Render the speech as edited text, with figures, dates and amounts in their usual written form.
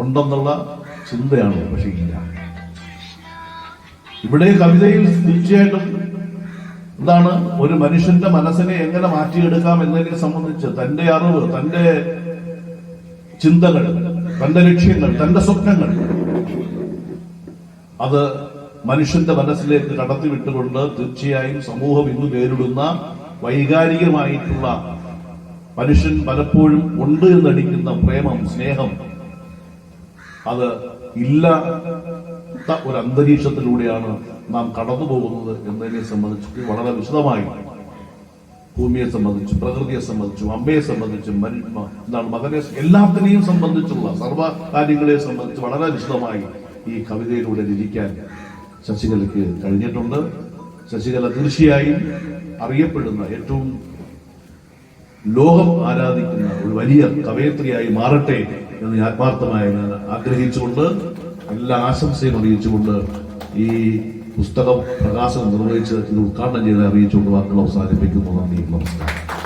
ഉണ്ടെന്നുള്ള ചിന്തയാണ്, പക്ഷെ ഇല്ല. ഇവിടെ കവിതയിൽ തീർച്ചയായിട്ടും എന്താണ്, ഒരു മനുഷ്യന്റെ മനസ്സിനെ എങ്ങനെ മാറ്റിയെടുക്കാം എന്നതിനെ സംബന്ധിച്ച് തന്റെ അറിവ്, തന്റെ ചിന്തകൾ, തന്റെ ലക്ഷ്യങ്ങൾ, തന്റെ സ്വപ്നങ്ങൾ അത് മനുഷ്യന്റെ മനസ്സിലേക്ക് കടത്തിവിട്ടുകൊണ്ട് തീർച്ചയായും സമൂഹം ഇന്ന് നേരിടുന്ന വൈകാരികമായിട്ടുള്ള മനുഷ്യൻ പലപ്പോഴും ഉണ്ട് എന്നടിക്കുന്ന പ്രേമം, സ്നേഹം, അത് ഇല്ലാത്ത ഒരു അന്തരീക്ഷത്തിലൂടെയാണ് നാം കടന്നു പോകുന്നത് എന്നതിനെ സംബന്ധിച്ചിട്ട് വളരെ വിശദമായി ഭൂമിയെ സംബന്ധിച്ചും പ്രകൃതിയെ സംബന്ധിച്ചും അമ്മയെ സംബന്ധിച്ചും മകനെ എല്ലാത്തിനെയും സംബന്ധിച്ചുള്ള സർവ്വ കാര്യങ്ങളെ സംബന്ധിച്ച് വളരെ വിശദമായി ഈ കവിതയിലൂടെ രചിക്കാൻ ശശികലയ്ക്ക് കഴിഞ്ഞിട്ടുണ്ട്. ശശികല തീർച്ചയായും അറിയപ്പെടുന്ന, ഏറ്റവും ലോകം ആരാധിക്കുന്ന ഒരു വലിയ കവയത്രിയായി മാറട്ടെ എന്ന് ആത്മാർത്ഥമായി ഞാൻ ആഗ്രഹിച്ചുകൊണ്ട്, എല്ലാ ആശംസയും അറിയിച്ചുകൊണ്ട്, ഈ പുസ്തകം പ്രകാശനം നിർവഹിച്ച് ഇത് ഉദ്ഘാടനം ചെയ്ത് അറിയിച്ചുകൊണ്ട് വാക്കുകൾ അവസാനിപ്പിക്കുന്നു. നന്ദി, നമസ്കാരം.